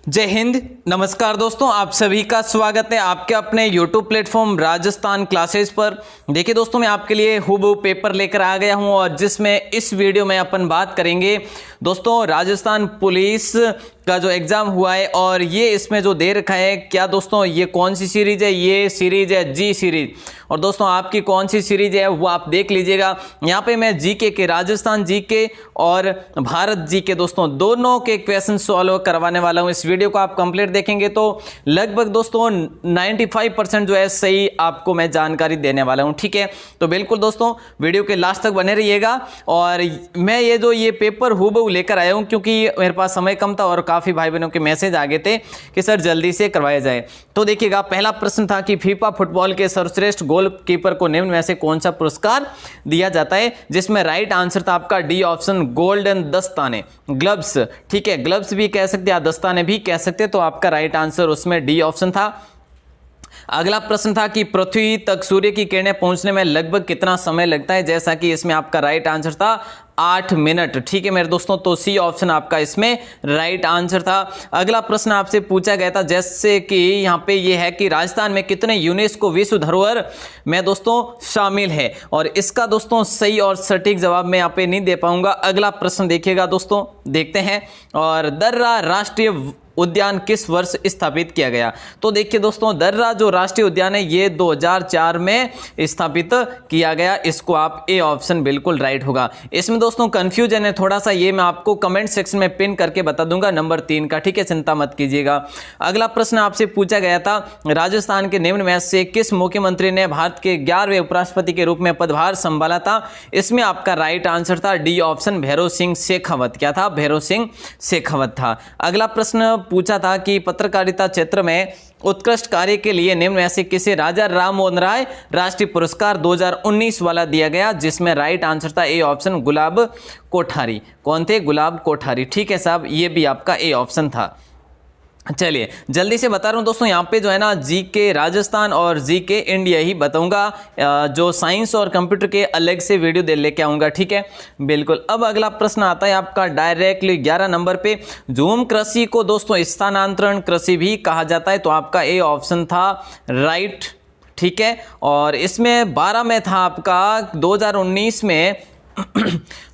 जय हिंद, नमस्कार दोस्तों, आप सभी का स्वागत है आपके अपने YouTube प्लेटफॉर्म राजस्थान क्लासेस पर। देखिए दोस्तों, मैं आपके लिए हूबहू पेपर लेकर आ गया हूं और जिसमें इस वीडियो में अपन बात करेंगे दोस्तों राजस्थान पुलिस का जो एग्जाम हुआ है और ये इसमें जो दे रखा है क्या दोस्तों, ये कौन सी सीरीज है, ये सीरीज है जी सीरीज। और दोस्तों आपकी कौन सी सीरीज है वो आप देख लीजिएगा। यहाँ पे मैं जीके के, राजस्थान जीके और भारत जीके दोस्तों दोनों के क्वेश्चन सॉल्व करवाने वाला हूँ। इस वीडियो को आप कंप्लीट देखेंगे तो लगभग दोस्तों 95% जो है सही आपको मैं जानकारी देने वाला हूँ। ठीक है, तो बिल्कुल दोस्तों वीडियो के लास्ट तक बने रहिएगा। और मैं ये पेपर हूबहू लेकर आया हूँ क्योंकि मेरे पास समय कम था और काफ़ी भाई बहनों के मैसेज आ गए थे कि सर जल्दी से करवाया जाए। तो देखिएगा, पहला प्रश्न था कि फीफा फुटबॉल के सर्वश्रेष्ठ गोलकीपर को निम्न में से कौन सा पुरस्कार दिया जाता है, जिसमें राइट आंसर था आपका डी ऑप्शन, गोल्डन दस्ताने, ग्लव्स। ठीक है, ग्लव्स भी कह सकते हैं, दस्ताने भी कह सकते हैं, तो आपका राइट आंसर उसमें डी ऑप्शन था। अगला प्रश्न था कि पृथ्वी तक सूर्य की किरणें पहुंचने में लगभग कितना समय लगता है, जैसा कि इसमें आपका राइट आंसर था 8 मिनट। ठीक है मेरे दोस्तों, तो सी ऑप्शन आपका इसमें राइट आंसर था। अगला प्रश्न आपसे पूछा गया था, जैसे कि यहाँ पे ये है कि राजस्थान में कितने यूनेस्को विश्व धरोहर में दोस्तों शामिल है, और इसका दोस्तों सही और सटीक जवाब मैं यहाँ पे नहीं दे पाऊंगा। अगला प्रश्न देखिएगा दोस्तों, देखते हैं। और दर्रा राष्ट्रीय उद्यान किस वर्ष स्थापित किया गया? तो देखिए दोस्तों, दर्रा जो राष्ट्रीय उद्यान है ये 2004 में स्थापित किया गया। इसको आप ए ऑप्शन बिल्कुल राइट होगा। इसमें दोस्तों कंफ्यूजन है थोड़ा सा, ये मैं आपको कमेंट सेक्शन में पिन करके बता दूंगा नंबर 3 का। ठीक है, चिंता मत कीजिएगा। अगला प्रश्न आपसे पूछा गया था, राजस्थान के निम्न में से किस मुख्यमंत्री ने भारत के 11वें उपराष्ट्रपति के रूप में पदभार संभाला था? इसमें आपका राइट आंसर था डी ऑप्शन, भैरव सिंह शेखावत। क्या था? भैरव सिंह शेखावत था। अगला प्रश्न पूछा था कि पत्रकारिता क्षेत्र में उत्कृष्ट कार्य के लिए निम्न में से किसे राजा राम मोहन राय राष्ट्रीय पुरस्कार 2019 वाला दिया गया, जिसमें राइट आंसर था ए ऑप्शन, गुलाब कोठारी। कौन थे? गुलाब कोठारी। ठीक है साहब, ये भी आपका ए ऑप्शन था। चलिए जल्दी से बता रहा हूँ दोस्तों, यहाँ पे जो है ना जीके राजस्थान और जीके इंडिया ही बताऊंगा, जो साइंस और कंप्यूटर के अलग से वीडियो दे लेके आऊँगा। ठीक है, बिल्कुल। अब अगला प्रश्न आता है आपका डायरेक्टली 11 नंबर पे, झूम कृषि को दोस्तों स्थानांतरण कृषि भी कहा जाता है, तो आपका ए ऑप्शन था राइट। ठीक है, और इसमें 12 में था आपका 2019 में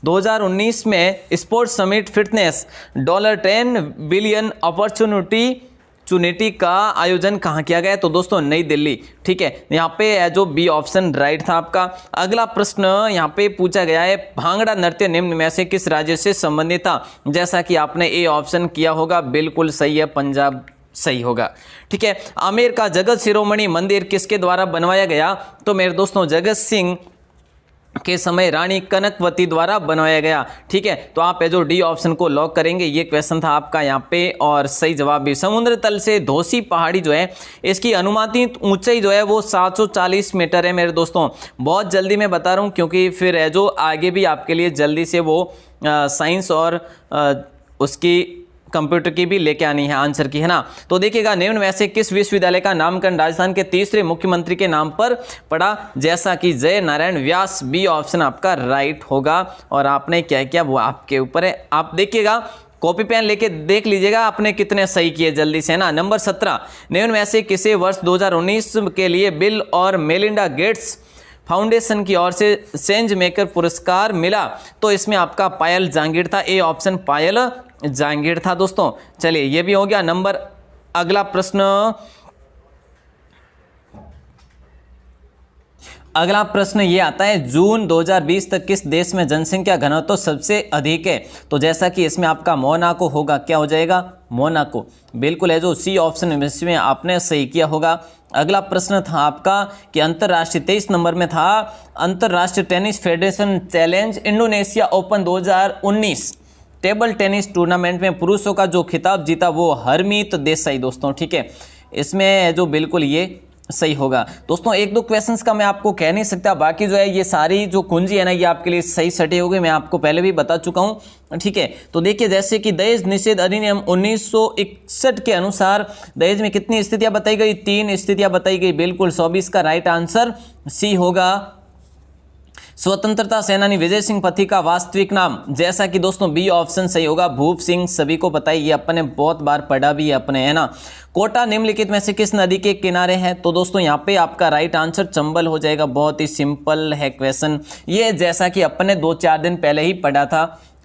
2019 में sports summit fitness $10 billion opportunity का आयोजन कहाँ किया गया? तो दोस्तों नई दिल्ली। ठीक है, यहाँ पे जो बी ऑप्शन राइट था आपका। अगला प्रश्न यहाँ पे पूछा गया है, भांगड़ा नृत्य निम्न में से किस राज्य से संबंधित था? जैसा कि आपने ए ऑप्शन किया होगा, बिल्कुल सही है, पंजाब सही होगा। ठीक है, आमेर का जगत शिरोमणि मंदिर किसके द्वारा बनवाया गया? तो मेरे दोस्तों जगत सिंह के समय रानी कनकवती द्वारा बनवाया गया। ठीक है, तो आप जो डी ऑप्शन को लॉक करेंगे। ये क्वेश्चन था आपका यहाँ पे, और सही जवाब भी। समुद्र तल से धौसी पहाड़ी जो है इसकी अनुमानित ऊंचाई जो है वो 740 मीटर है मेरे दोस्तों। बहुत जल्दी मैं बता रहा हूँ क्योंकि फिर जो आगे भी आपके लिए जल्दी से वो साइंस और उसकी कंप्यूटर की भी लेके आनी है आंसर की, है ना। तो देखिएगा, निम्न में से किस विश्वविद्यालय का नामकरण राजस्थान के तीसरे मुख्यमंत्री के नाम पर पड़ा? जैसा कि जय नारायण व्यास। बी ऑप्शन आपका राइट होगा। और आपने क्या किया वो आपके ऊपर है। आप देखिएगा, कॉपी पेन लेके देख लीजिएगा आपने कितने सही किए जल्दी से, है ना। नंबर 17, निम्न में से किसे वर्ष 2019 के लिए बिल और मेलिंडा गेट्स फाउंडेशन की ओर से चेंज मेकर पुरस्कार मिला? तो इसमें आपका पायल जहांगीर था। ए ऑप्शन पायल जहांगीर था दोस्तों। चलिए ये भी हो गया। नंबर अगला प्रश्न ये आता है, जून 2020 तक किस देश में जनसंख्या घनत्व सबसे अधिक है? तो जैसा कि इसमें आपका मोनाको होगा। क्या हो जाएगा? मोनाको बिल्कुल है, जो सी ऑप्शन इसमें आपने सही किया होगा। अगला प्रश्न था आपका कि अंतरराष्ट्रीय 23 नंबर में था, अंतरराष्ट्रीय tennis federation challenge Indonesia open 2019 table tennis tournament में पुरुषों का जो खिताब जीता वो हरमीत देसाई दोस्तों। ठीक है, इसमें जो बिल्कुल ये सही होगा दोस्तों। एक दो क्वेश्चंस का मैं आपको कह नहीं सकता, बाकी जो है ये सारी जो कुंजी है ना ये आपके लिए सही सटी होगी, मैं आपको पहले भी बता चुका हूं। ठीक है, तो देखिए जैसे कि दहेज निषेध अधिनियम 1961 के अनुसार दहेज में कितनी स्थितियां बताई गई? 3 स्थितियां बताई गई। बिल्कुल 24 का राइट आंसर सी होगा। स्वतंत्रता सेनानी विजय सिंह पथी का वास्तविक नाम, जैसा कि दोस्तों बी ऑप्शन सही होगा, भूप सिंह। सभी को पता है, ये अपने बहुत बार पढ़ा भी है अपने, है ना। कोटा निम्नलिखित में से किस नदी के किनारे है? तो दोस्तों यहाँ पे आपका राइट आंसर चंबल हो जाएगा। बहुत ही सिंपल है क्वेश्चन ये, जैसा कि अपने 2-4 दिन पहले ही पढ़ा था।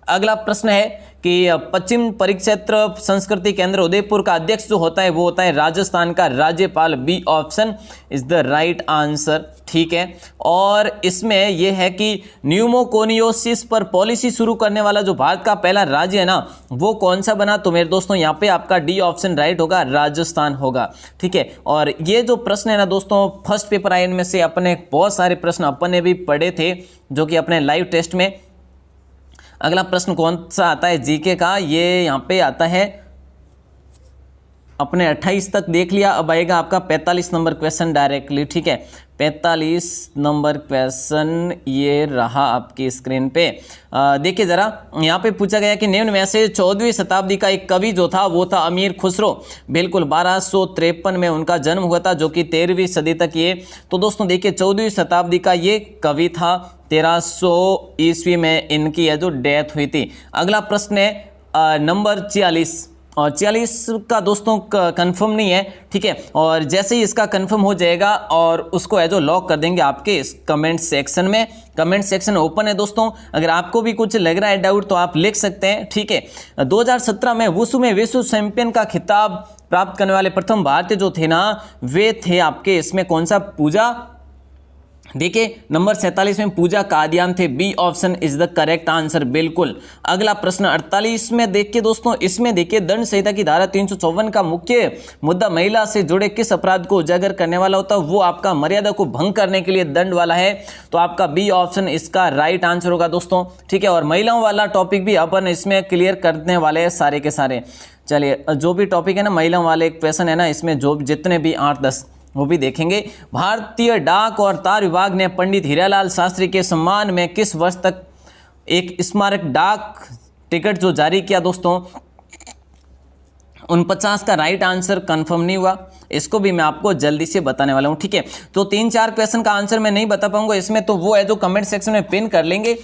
अगला प्रश्न है कि पश्चिम परिक्षेत्र संस्कृति केंद्र उदयपुर का अध्यक्ष जो होता है वो होता है राजस्थान का राज्यपाल। B option is the right answer, ठीक है। और इसमें यह है कि न्यूमोकोनियोसिस पर पॉलिसी शुरू करने वाला जो भारत का पहला राज्य है ना, वो कौन सा बना? तो मेरे दोस्तों यहाँ पे आपका डी ऑप्शन राइट होगा, राजस्थान होगा, ठीक है। और ये जो प्रश्न है ना दोस्तों, फर्स्ट पेपर आयन में से अपने बहुत सारे प्रश्न अपन ने भी पढ़े थे जो कि अपने लाइव टेस्ट में। अगला प्रश्न कौन सा आता है जीके का? ये यहाँ पे आता है अपने 28 तक देख लिया। अब आएगा आपका 45 नंबर क्वेश्चन डायरेक्टली, ठीक है। 45 नंबर क्वेश्चन ये रहा आपकी स्क्रीन पे। देखिए जरा, यहाँ पे पूछा गया कि निम्न में से 14वीं शताब्दी का एक कवि जो था वो था अमीर खुसरो। बिल्कुल, 1253 में उनका जन्म हुआ था, जो कि 13वीं सदी तक ये। तो दोस्तों देखिए, 14वीं शताब्दी का ये कवि था, 1300 ईस्वी में इनकी है जो डेथ हुई थी। अगला प्रश्न है नंबर 46, और 46 का दोस्तों कंफर्म नहीं है, ठीक है। और जैसे ही इसका कंफर्म हो जाएगा और उसको है जो लॉक कर देंगे आपके इस कमेंट सेक्शन में। कमेंट सेक्शन ओपन है दोस्तों, अगर आपको भी कुछ लग रहा है डाउट तो आप लिख सकते हैं, ठीक है। 2017 में वुशु में विश्व चैंपियन का खिताब प्राप्त करने वाले प्रथम भारतीय जो थे ना, वे थे आपके इसमें कौन सा? पूजा। देखिए नंबर 47 में पूजा कादियान थे। B option is the correct answer, बिल्कुल। अगला प्रश्न 48 में देखिए दोस्तों, इसमें देखिए दंड संहिता की धारा 354 का मुख्य मुद्दा महिला से जुड़े किस अपराध को उजागर करने वाला होता है? वो आपका मर्यादा को भंग करने के लिए दंड वाला है। तो आपका बी ऑप्शन इसका राइट आंसर होगा दोस्तों, ठीक है। और महिलाओं वाला टॉपिक भी अपन इसमें क्लियर करने वाले हैं सारे के सारे। चलिए, जो भी टॉपिक है ना महिलाओं वाले क्वेश्चन है ना, इसमें जो जितने भी 8-10 वो भी देखेंगे। भारतीय डाक और तार विभाग ने पंडित हीरालाल शास्त्री के सम्मान में किस वर्ष तक एक स्मारक डाक टिकट जो जारी किया दोस्तों? 49 का राइट आंसर कंफर्म नहीं हुआ, इसको भी मैं आपको जल्दी से बताने वाला हूं, ठीक है। तो 3-4 क्वेश्चन का आंसर मैं नहीं बता पाऊंगा इसमें, तो वो है जो कमेंट सेक्शन में पिन कर लेंगे,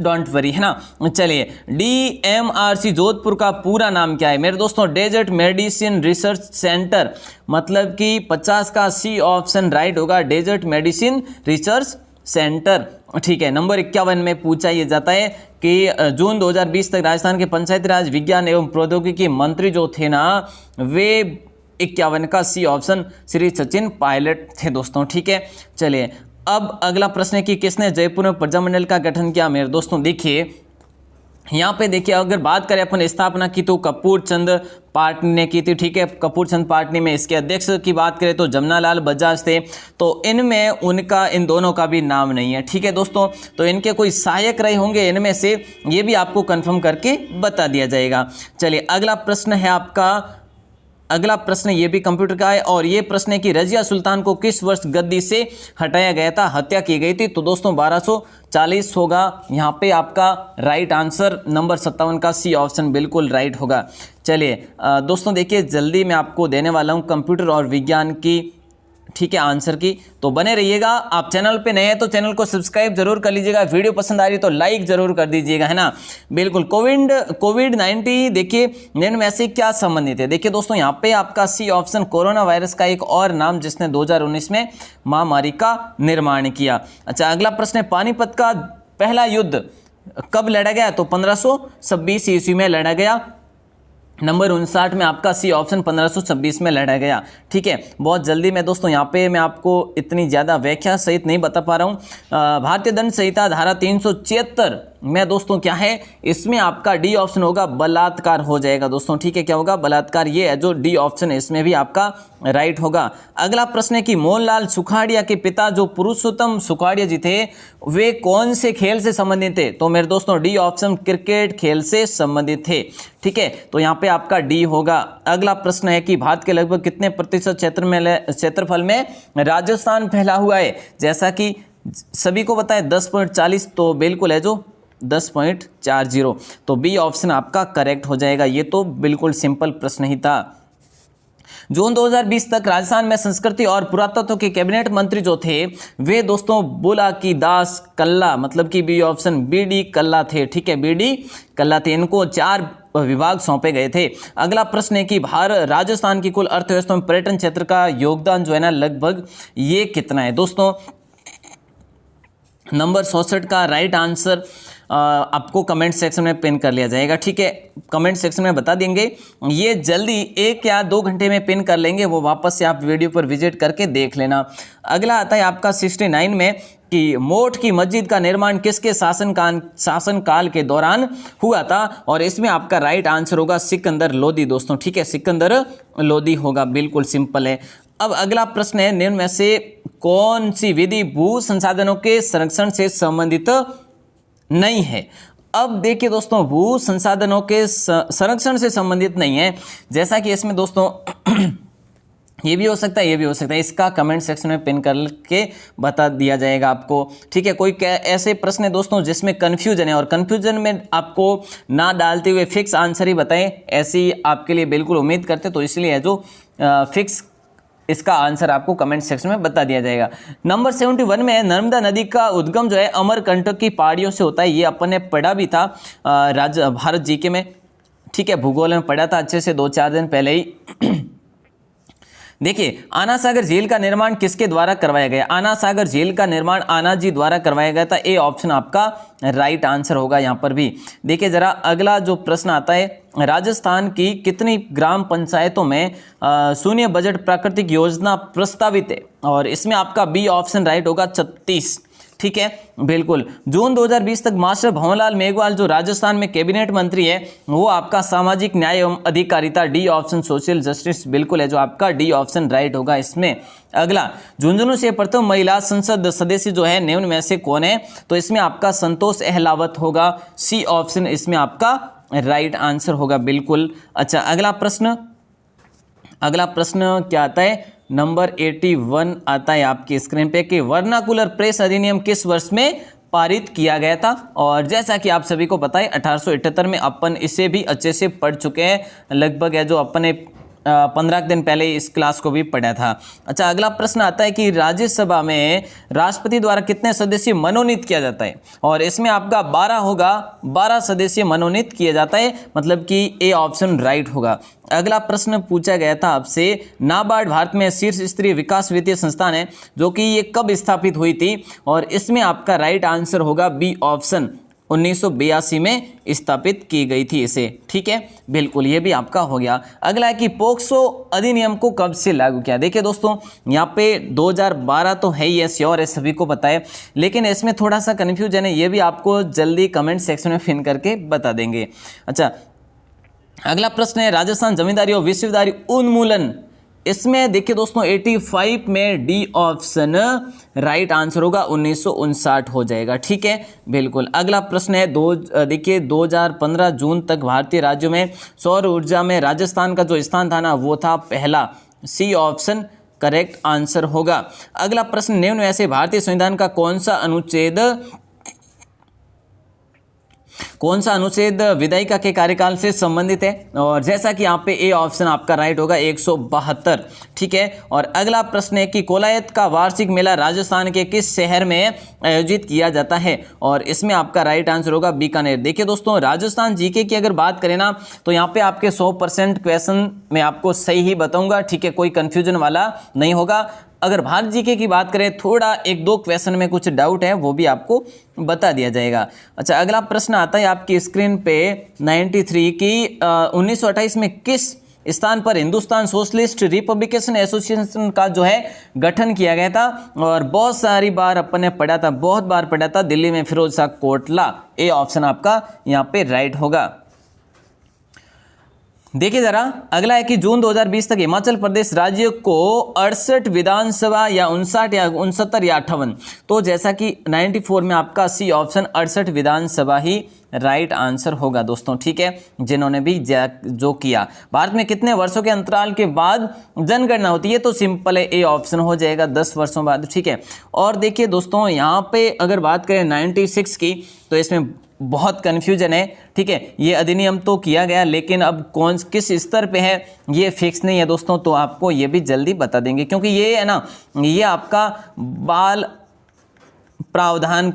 डोंट वरी, है ना। चलिए, DMRC जोधपुर का पूरा नाम क्या है? मेरे दोस्तों डेजर्ट मेडिसिन रिसर्च सेंटर, मतलब कि 50 का सी ऑप्शन राइट होगा, डेजर्ट मेडिसिन रिसर्च सेंटर, ठीक है। नंबर 51 में पूछा यह जाता है कि जून 2020 तक राजस्थान के पंचायती राज विज्ञान एवं प्रौद्योगिकी मंत्री जो थे ना, वे 51 का सी ऑप्शन श्री सचिन पायलट थे दोस्तों, ठीक है। चलिए, अब अगला प्रश्न है कि किसने जयपुर में प्रजामंडल का गठन किया? मेरे दोस्तों देखिए, यहाँ पे देखिए, अगर बात करें अपन स्थापना की तो कपूर चंद पाटनी ने की थी, ठीक है। कपूर चंद पाटनी में इसके अध्यक्ष की बात करें तो जमनालाल बजाज थे। तो इनमें उनका इन दोनों का भी नाम नहीं है, ठीक है दोस्तों। तो इनके कोई सहायक रहे होंगे इनमें से, ये भी आपको कंफर्म करके बता दिया जाएगा। चलिए, अगला प्रश्न है आपका, अगला प्रश्न ये भी कंप्यूटर का है, और ये प्रश्न है कि रजिया सुल्तान को किस वर्ष गद्दी से हटाया गया था, हत्या की गई थी? तो दोस्तों 1240 होगा यहाँ पे आपका राइट आंसर। नंबर 57 का सी ऑप्शन बिल्कुल राइट होगा। चलिए दोस्तों देखिए, जल्दी मैं आपको देने वाला हूँ कंप्यूटर और विज्ञान की, ठीक है, आंसर की। तो बने रहिएगा। आप चैनल पे नए हैं तो चैनल को सब्सक्राइब जरूर कर लीजिएगा, वीडियो पसंद आ रही तो लाइक जरूर कर दीजिएगा, है ना। बिल्कुल। कोविड-19 देखिए निम्न में से क्या संबंधित है? देखिए दोस्तों, यहाँ पे आपका सी ऑप्शन कोरोना वायरस का एक और नाम जिसने 2019 में महामारी का निर्माण किया। अच्छा, अगला प्रश्न है पानीपत का पहला युद्ध कब लड़ा गया? तो 1526 ईस्वी में लड़ा गया। नंबर 59 में आपका सी ऑप्शन 1526 में लड़ा गया, ठीक है। बहुत जल्दी मैं दोस्तों यहाँ पे मैं आपको इतनी ज़्यादा व्याख्या सहित नहीं बता पा रहा हूँ। भारतीय दंड संहिता धारा 376 में दोस्तों क्या है, इसमें आपका डी ऑप्शन होगा, बलात्कार हो जाएगा दोस्तों, ठीक है। क्या होगा? बलात्कार, ये है जो डी ऑप्शन है, इसमें भी आपका राइट होगा। अगला प्रश्न है कि मोहनलाल सुखाड़िया के पिता जो पुरुषोत्तम सुखाड़िया जी थे, वे कौन से खेल से संबंधित थे? तो मेरे दोस्तों डी ऑप्शन क्रिकेट खेल से संबंधित थे, ठीक है। तो यहाँ पे आपका डी होगा। अगला प्रश्न है कि भारत के लगभग कितने प्रतिशत क्षेत्रफल में राजस्थान फैला हुआ है? जैसा कि सभी को पता है 10.40, तो बिल्कुल है जो 10.40, तो बी ऑप्शन आपका करेक्ट हो जाएगा। ये तो बिल्कुल सिंपल प्रश्न ही था। जून 2020 तक राजस्थान में संस्कृति और पुरातत्व के कैबिनेट मंत्री जो थे वे दोस्तों बुलाकी दास कल्ला, मतलब कि बी ऑप्शन BD कल्ला थे। ठीक है, BD कल्ला थे। इनको 4 विभाग सौंपे गए थे। अगला प्रश्न है कि राजस्थान की कुल अर्थव्यवस्था में पर्यटन क्षेत्र का योगदान जो है ना लगभग ये कितना है दोस्तों। नंबर 66 का राइट आंसर आपको कमेंट सेक्शन में पिन कर लिया जाएगा। ठीक है, कमेंट सेक्शन में बता देंगे, ये जल्दी 1 या 2 घंटे में पिन कर लेंगे, वो वापस से आप वीडियो पर विजिट करके देख लेना। अगला आता है आपका 69 में कि मोठ की मस्जिद का निर्माण किसके शासनकाल के दौरान हुआ था, और इसमें आपका राइट आंसर होगा सिकंदर लोदी दोस्तों। ठीक है, सिकंदर लोदी होगा, बिल्कुल सिंपल है। अब अगला प्रश्न है, निम्न में से कौन सी विधि भू संसाधनों के संरक्षण से संबंधित नहीं है। अब देखिए दोस्तों, भू संसाधनों के संरक्षण से संबंधित नहीं है, जैसा कि इसमें दोस्तों ये भी हो सकता है, ये भी हो सकता है, इसका कमेंट सेक्शन में पिन करके बता दिया जाएगा आपको। ठीक है, कोई ऐसे प्रश्न है दोस्तों जिसमें कन्फ्यूजन है और कन्फ्यूजन में आपको ना डालते हुए फिक्स आंसर ही बताएं, ऐसी आपके लिए बिल्कुल उम्मीद करते, तो इसलिए है जो फिक्स इसका आंसर आपको कमेंट सेक्शन में बता दिया जाएगा। नंबर 71 में नर्मदा नदी का उद्गम जो है अमरकंटक की पहाड़ियों से होता है, ये अपन ने पढ़ा भी था भारत जीके में। ठीक है, भूगोल में पढ़ा था अच्छे से 2-4 दिन पहले ही। देखिए, आना सागर झील का निर्माण किसके द्वारा करवाया गया। आना सागर झील का निर्माण आना जी द्वारा करवाया गया था, ए ऑप्शन आपका राइट आंसर होगा यहाँ पर भी। देखिए जरा अगला जो प्रश्न आता है, राजस्थान की कितनी ग्राम पंचायतों में शून्य बजट प्राकृतिक योजना प्रस्तावित है, और इसमें आपका बी ऑप्शन राइट होगा 36। ठीक है, बिल्कुल। जून 2020 तक मास्टर भंवरलाल मेघवाल जो राजस्थान में कैबिनेट मंत्री है, वो आपका सामाजिक न्याय एवं अधिकारिता, डी ऑप्शन सोशल जस्टिस बिल्कुल है, जो आपका डी ऑप्शन राइट होगा इसमें। अगला, झुंझुनू से प्रथम महिला संसद सदस्य जो है निम्न में से कौन है, तो इसमें आपका संतोष अहलावत होगा, सी ऑप्शन इसमें आपका राइट आंसर होगा, बिल्कुल। अच्छा, अगला प्रश्न क्या आता है, नंबर 81 आता है आपकी स्क्रीन पे कि वर्नाकुलर प्रेस अधिनियम किस वर्ष में पारित किया गया था, और जैसा कि आप सभी को पता है 1878 में अपन इसे भी अच्छे से पढ़ चुके हैं, लगभग है जो अपन ने 15 दिन पहले इस क्लास को भी पढ़ा था। अच्छा, अगला प्रश्न आता है कि राज्यसभा में राष्ट्रपति द्वारा कितने सदस्य मनोनीत किया जाता है, और इसमें आपका 12 होगा, 12 सदस्य मनोनीत किया जाता है, मतलब कि ए ऑप्शन राइट होगा। अगला प्रश्न पूछा गया था आपसे, नाबार्ड भारत में शीर्ष स्तरीय विकास वित्तीय संस्थान है, जो कि ये कब स्थापित हुई थी, और इसमें आपका राइट आंसर होगा बी ऑप्शन 1982 में स्थापित की गई थी इसे। ठीक है, बिल्कुल, ये भी आपका हो गया। अगला है कि पोक्सो अधिनियम को कब से लागू किया। देखिए दोस्तों, यहाँ पे 2012 तो है ही है, श्योर है, सभी को पता है, लेकिन इसमें थोड़ा सा कन्फ्यूजन है, ये भी आपको जल्दी कमेंट सेक्शन में पिन करके बता देंगे। अच्छा, अगला प्रश्न है, राजस्थान जमींदारी और विश्वदारी उन्मूलन, इसमें देखिए दोस्तों 85 में डी ऑप्शन राइट आंसर होगा, 1959 हो जाएगा। ठीक है, बिल्कुल। अगला प्रश्न है, देखिए 2015 जून तक भारतीय राज्यों में सौर ऊर्जा में राजस्थान का जो स्थान था ना, वो था पहला, सी ऑप्शन करेक्ट आंसर होगा। अगला प्रश्न, निम्न में से भारतीय संविधान का कौन सा अनुच्छेद विधायिका के कार्यकाल से संबंधित है, और जैसा कि यहाँ पे ए ऑप्शन आपका राइट होगा 172। ठीक है, और अगला प्रश्न है कि कोलायत का वार्षिक मेला राजस्थान के किस शहर में आयोजित किया जाता है, और इसमें आपका राइट आंसर होगा बीकानेर। देखिए दोस्तों, राजस्थान जीके की अगर बात करें ना, तो यहाँ पे आपके 100% क्वेश्चन मैं आपको सही ही बताऊंगा। ठीक है, कोई कंफ्यूजन वाला नहीं होगा। अगर भारत जीके की बात करें, थोड़ा 1-2 क्वेश्चन में कुछ डाउट है, वो भी आपको बता दिया जाएगा। अच्छा, अगला प्रश्न आता है आपकी स्क्रीन पे 93 की 1928 में किस स्थान पर हिंदुस्तान सोशलिस्ट रिपब्लिकेशन एसोसिएशन का जो है गठन किया गया था, और बहुत सारी बार अपन ने पढ़ा था, बहुत बार पढ़ा था, दिल्ली में फिरोज शाह कोटला, ए ऑप्शन आपका यहाँ पे राइट होगा। देखिए जरा अगला है कि जून 2020 तक हिमाचल प्रदेश राज्य को 68 विधानसभा या 59 या 69 या 58, तो जैसा कि 94 में आपका सी ऑप्शन 68 विधानसभा ही राइट आंसर होगा दोस्तों। ठीक है, जिन्होंने भी जो किया। भारत में कितने वर्षों के अंतराल के बाद जनगणना होती है, तो सिंपल है, ए ऑप्शन हो जाएगा 10 वर्षों बाद। ठीक है, और देखिए दोस्तों, यहाँ पे अगर बात करें 96 की, तो इसमें बहुत कन्फ्यूजन है, ठीक है। ये अधिनियम तो किया गया, लेकिन अब कौन किस स्तर पे है ये फिक्स नहीं है दोस्तों, तो आपको ये भी जल्दी बता देंगे, क्योंकि ये है ना, ये आपका बाल प्रावधान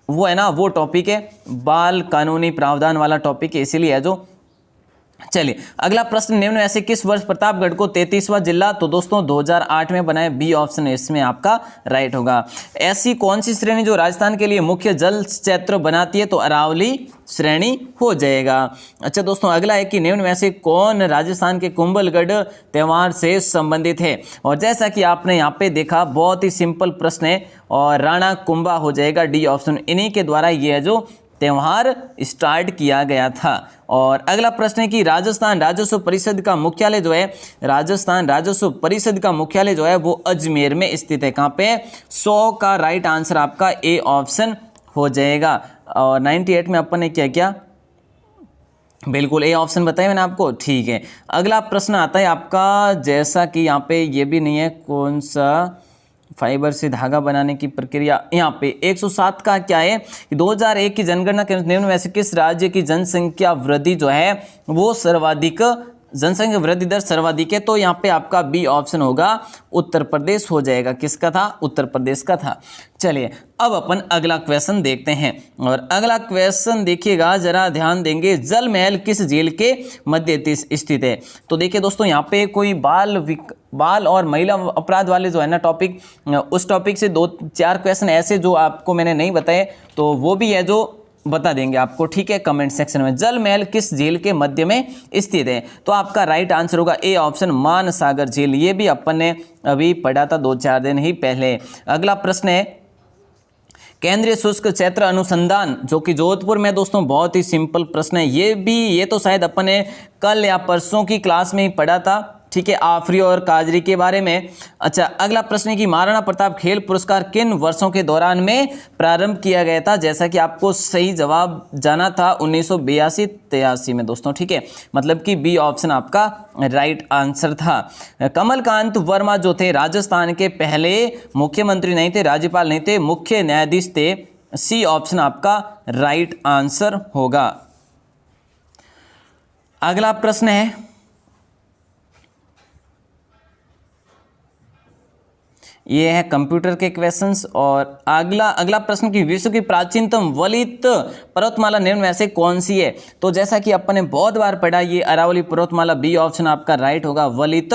वो है ना, वो टॉपिक है, बाल कानूनी प्रावधान वाला टॉपिक है, इसीलिए है जो। चलिए अगला प्रश्न, निम्न में से किस वर्ष प्रतापगढ़ को 33वां जिला? तो दोस्तों 2008 में बनाए, बी ऑप्शन इसमें आपका राइट होगा। ऐसी कौन सी श्रेणी जो राजस्थान के लिए मुख्य जल क्षेत्र बनाती है? तो अरावली श्रेणी हो जाएगा। अच्छा दोस्तों, अगला है कि निम्न में से कौन राजस्थान के कुंभलगढ़ त्योहार से संबंधित है? और जैसा कि आपने यहाँ पे देखा, बहुत ही सिंपल प्रश्न है और राणा कुंभा हो जाएगा, डी ऑप्शन। इन्हीं के द्वारा ये जो त्योहार स्टार्ट किया गया था। और अगला प्रश्न है कि राजस्थान राजस्व परिषद का मुख्यालय जो है, राजस्थान राजस्व परिषद का मुख्यालय जो है वो अजमेर में स्थित है। कहाँ पे? 100 का राइट आंसर आपका ए ऑप्शन हो जाएगा। और 98 में अपन ने क्या किया? बिल्कुल ए ऑप्शन बताया मैंने आपको, ठीक है। अगला प्रश्न आता है आपका, जैसा कि यहाँ पे ये भी नहीं है, कौन सा फाइबर से धागा बनाने की प्रक्रिया, यहाँ पे 107 का क्या है? 2001 की जनगणना के निम्न में से किस राज्य की जनसंख्या वृद्धि जो है वो सर्वाधिक, जनसंख्या वृद्धि दर सर्वाधिक है? तो यहाँ पे आपका बी ऑप्शन होगा, उत्तर प्रदेश हो जाएगा। किसका था? उत्तर प्रदेश का था। चलिए अब अपन अगला क्वेश्चन देखते हैं, और अगला क्वेश्चन देखिएगा, जरा ध्यान देंगे। जल महल किस झील के मध्य स्थित है? तो देखिए दोस्तों, यहाँ पे कोई बाल और महिला अपराध वाले जो है ना टॉपिक, उस टॉपिक से 2-4 क्वेश्चन ऐसे जो आपको मैंने नहीं बताए, तो वो भी है जो बता देंगे आपको, ठीक है, कमेंट सेक्शन में। जल महल किस झील के मध्य में स्थित है? तो आपका राइट आंसर होगा ए ऑप्शन, मानसागर झील। ये भी अपन ने अभी पढ़ा था 2-4 दिन ही पहले। अगला प्रश्न है, केंद्रीय शुष्क क्षेत्र अनुसंधान जो कि जोधपुर में, दोस्तों बहुत ही सिंपल प्रश्न है ये तो शायद अपन ने कल या परसों की क्लास में ही पढ़ा था, ठीक है, आफरी और काजरी के बारे में। अच्छा अगला प्रश्न है कि महाराणा प्रताप खेल पुरस्कार किन वर्षों के दौरान में प्रारंभ किया गया था? जैसा कि आपको सही जवाब जाना था 1982-83 में दोस्तों, ठीक है, मतलब कि बी ऑप्शन आपका राइट आंसर था। कमलकांत वर्मा जो थे राजस्थान के पहले मुख्यमंत्री नहीं थे, राज्यपाल नहीं थे, मुख्य न्यायाधीश थे। सी ऑप्शन आपका राइट आंसर होगा। अगला प्रश्न है, ये है कंप्यूटर के क्वेश्चंस। और अगला प्रश्न की विश्व की प्राचीनतम वलित पर्वतमाला निम्न में से कौन सी है? तो जैसा कि अपन ने बहुत बार पढ़ा, ये अरावली पर्वतमाला, बी ऑप्शन आपका राइट होगा, वलित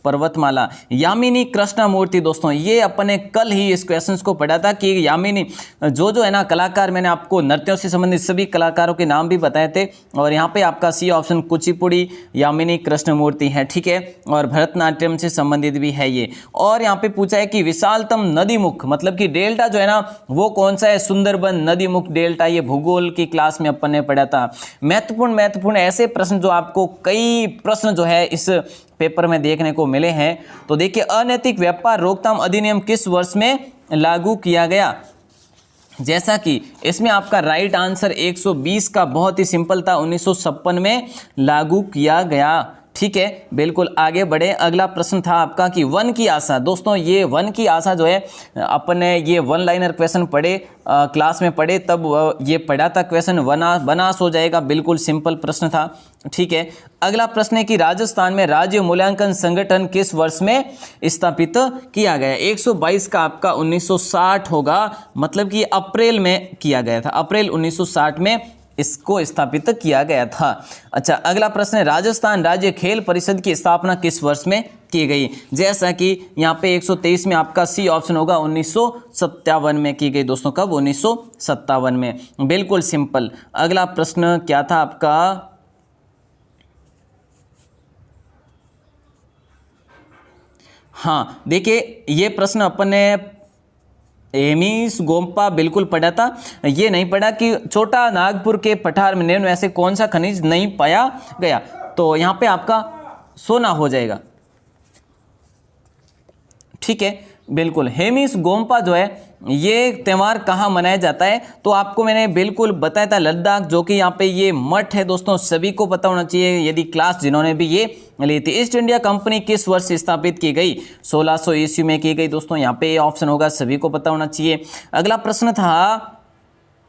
पर्वतमाला। यामिनी कृष्णमूर्ति दोस्तों, ये अपन ने कल ही इस क्वेश्चंस को पढ़ा था कि यामिनी जो है ना कलाकार, मैंने आपको नृत्यों से संबंधित सभी कलाकारों के नाम भी बताए थे, और यहाँ पे आपका सी ऑप्शन कुचिपुड़ी यामिनी कृष्णमूर्ति है, ठीक है, और भरतनाट्यम से संबंधित भी है ये। और यहाँ पे पूछा है कि विशालतम नदी मुख, मतलब कि डेल्टा जो है ना वो कौन सा है? सुंदरबन नदी मुख डेल्टा। ये भूगोल की क्लास में अपन ने पढ़ा था। महत्वपूर्ण ऐसे प्रश्न जो आपको कई प्रश्न जो है इस पेपर में देखने को मिले हैं। तो देखिए, अनैतिक व्यापार रोकथाम अधिनियम किस वर्ष में लागू किया गया? जैसा कि इसमें आपका राइट आंसर 120 का बहुत ही सिंपल था, 1956 में लागू किया गया, ठीक है। बिल्कुल आगे बढ़े। अगला प्रश्न था आपका कि वन की आशा। दोस्तों ये वन की आशा जो है, अपन ने ये वन लाइनर क्वेश्चन पढ़े, क्लास में पढ़े, तब ये पढ़ा था क्वेश्चन, बनास हो जाएगा, बिल्कुल सिंपल प्रश्न था, ठीक है। अगला प्रश्न है कि राजस्थान में राज्य मूल्यांकन संगठन किस वर्ष में स्थापित किया गया? 122 का आपका 1960 होगा, मतलब कि अप्रैल में किया गया था, अप्रैल 1960 में इसको स्थापित किया गया था। अच्छा अगला प्रश्न है, राजस्थान राज्य खेल परिषद की स्थापना किस वर्ष में की गई? जैसा कि यहाँ पे 123 में आपका सी ऑप्शन होगा, 1957 में की गई दोस्तों। कब? 1957 में, बिल्कुल सिंपल। अगला प्रश्न क्या था आपका? हाँ देखिए, ये प्रश्न अपन ने हेमिस गोम्पा बिल्कुल पढ़ा था, ये नहीं पढ़ा कि छोटा नागपुर के पठार में निम्न में से कौन सा खनिज नहीं पाया गया? तो यहाँ पे आपका सोना हो जाएगा, ठीक है, बिल्कुल। हेमिस गोम्पा जो है ये त्यौहार कहाँ मनाया जाता है? तो आपको मैंने बिल्कुल बताया था, लद्दाख, जो कि यहाँ पे ये मठ है दोस्तों, सभी को पता होना चाहिए यदि क्लास जिन्होंने भी ये ली थी। ईस्ट इंडिया कंपनी किस वर्ष स्थापित की गई? 1600 ईस्वी में की गई दोस्तों, यहाँ पे ऑप्शन होगा, सभी को पता होना चाहिए। अगला प्रश्न था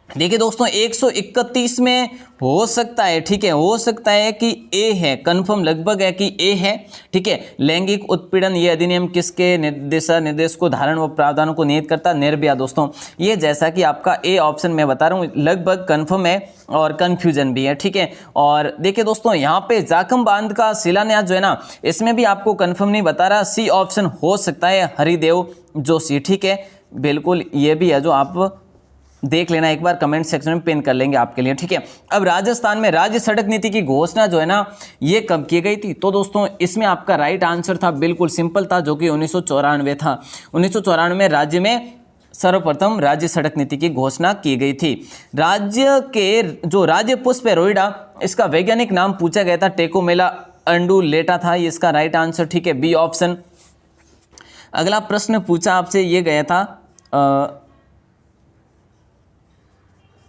देखिए दोस्तों 131 में हो सकता है, ठीक है, हो सकता है कि ए है, कंफर्म लगभग है कि ए है, ठीक है। लैंगिक उत्पीड़न ये अधिनियम किसके निर्देश को धारण व प्रावधानों को निहित करता? निर्भया। दोस्तों ये जैसा कि आपका ए ऑप्शन मैं बता रहा हूँ लगभग कंफर्म है और कंफ्यूजन भी है, ठीक है। और देखिए दोस्तों यहाँ पे जाखम बांध का शिलान्यास जो है ना, इसमें भी आपको कंफर्म नहीं बता रहा, सी ऑप्शन हो सकता है हरिदेव जोशी, ठीक है, बिल्कुल ये भी है जो आप देख लेना, एक बार कमेंट सेक्शन में पिन कर लेंगे आपके लिए, ठीक है। अब राजस्थान में राज्य सड़क नीति की घोषणा जो है ना, ये कब की गई थी? तो दोस्तों इसमें आपका राइट आंसर था, बिल्कुल सिंपल था, जो कि 1994 था। 1994 में राज्य में सर्वप्रथम राज्य सड़क नीति की घोषणा की गई थी। राज्य के जो राज्य पुष्प है रोइडा, इसका वैज्ञानिक नाम पूछा गया था, टेकोमेला अंडुलेटा था, ये इसका राइट आंसर, ठीक है, बी ऑप्शन। अगला प्रश्न पूछा आपसे ये गया था,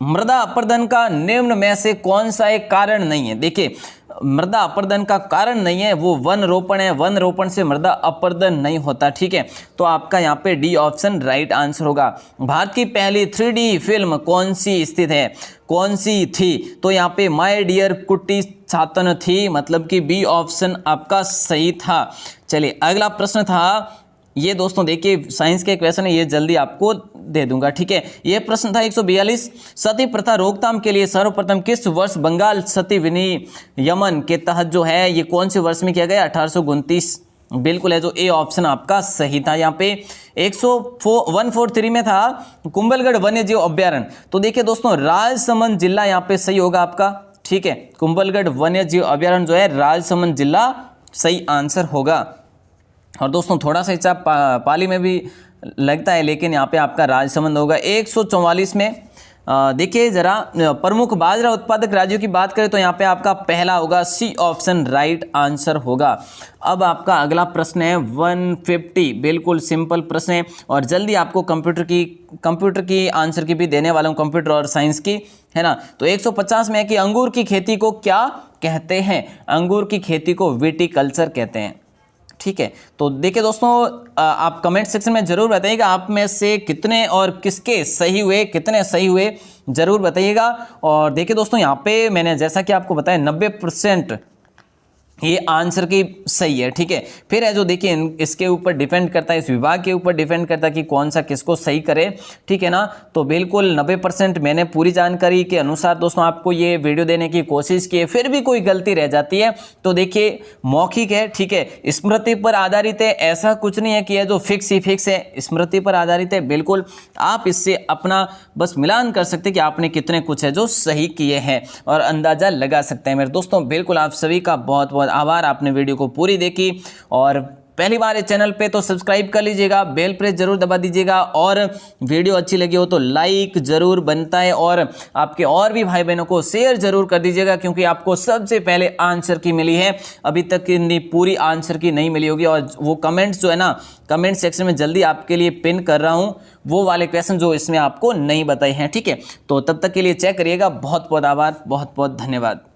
मृदा अपरदन का निम्न में से कौन सा एक कारण नहीं है? देखिए मृदा अपरदन का कारण नहीं है वो वन रोपण है, वन रोपण से मृदा अपरदन नहीं होता, ठीक है। तो आपका यहाँ पे डी ऑप्शन राइट आंसर होगा। भारत की पहली 3D फिल्म कौन सी स्थित है, कौन सी थी? तो यहाँ पे माय डियर कुट्टी छातन थी, मतलब कि बी ऑप्शन आपका सही था। चलिए अगला प्रश्न था, ये दोस्तों देखिए साइंस के क्वेश्चन है, ये जल्दी आपको दे दूंगा, ठीक है। ये प्रश्न था 142, सती प्रथा रोकथाम के लिए सर्वप्रथम किस वर्ष बंगाल सती विनियमन के तहत जो है ये कौन से वर्ष में किया गया? 1829, बिल्कुल है, जो ए ऑप्शन आपका सही था। यहाँ पे 143 में था कुंभलगढ़ वन्य जीव अभ्यारण्य। तो देखिए दोस्तों राजसमंद जिला यहाँ पे सही होगा आपका, ठीक है, कुंभलगढ़ वन्य जीव अभ्यारण्य जो है राजसमंद जिला सही आंसर होगा। और दोस्तों थोड़ा सा हिस्सा पाली में भी लगता है, लेकिन यहाँ पे आपका राजसमंद होगा। 144 में देखिए जरा प्रमुख बाजरा उत्पादक राज्यों की बात करें तो यहाँ पे आपका पहला होगा, सी ऑप्शन राइट आंसर होगा। अब आपका अगला प्रश्न है 150, बिल्कुल सिंपल प्रश्न है और जल्दी आपको कंप्यूटर की आंसर की भी देने वाला हूँ, कंप्यूटर और साइंस की, है ना। तो 150 में है कि अंगूर की खेती को क्या कहते हैं? अंगूर की खेती को विटीकल्चर कहते हैं, ठीक है। तो देखिए दोस्तों आप कमेंट सेक्शन में जरूर बताइएगा आप में से कितने और किसके सही हुए, कितने सही हुए जरूर बताइएगा। और देखिए दोस्तों यहाँ पे मैंने जैसा कि आपको बताया 90% ये आंसर की सही है, ठीक है। फिर है जो देखिए इसके ऊपर डिपेंड करता है, इस विभाग के ऊपर डिपेंड करता है कि कौन सा किसको सही करे, ठीक है ना। तो बिल्कुल 90% मैंने पूरी जानकारी के अनुसार दोस्तों आपको ये वीडियो देने की कोशिश की है। फिर भी कोई गलती रह जाती है तो देखिए मौखिक है, ठीक है, स्मृति पर आधारित है, ऐसा कुछ नहीं है कि ये जो फिक्स ही फिक्स है, स्मृति पर आधारित है। बिल्कुल आप इससे अपना बस मिलान कर सकते हैं कि आपने कितने कुछ है जो सही किए हैं और अंदाजा लगा सकते हैं। मेरे दोस्तों बिल्कुल आप सभी का बहुत बहुत आभार, आपने वीडियो को पूरी देखी। और पहली बार इस चैनल पे तो सब्सक्राइब कर लीजिएगा, बेल प्रेस जरूर दबा दीजिएगा और वीडियो अच्छी लगी हो तो लाइक जरूर बनता है और आपके और भी भाई बहनों को शेयर जरूर कर दीजिएगा, क्योंकि आपको सबसे पहले आंसर की मिली है, अभी तक की पूरी आंसर की नहीं मिली होगी। और वो कमेंट्स जो है ना, कमेंट सेक्शन में जल्दी आपके लिए पिन कर रहा हूँ वो वाले क्वेश्चन जो इसमें आपको नहीं बताए हैं, ठीक है। तो तब तक के लिए चेक करिएगा। बहुत बहुत आभार, बहुत बहुत धन्यवाद।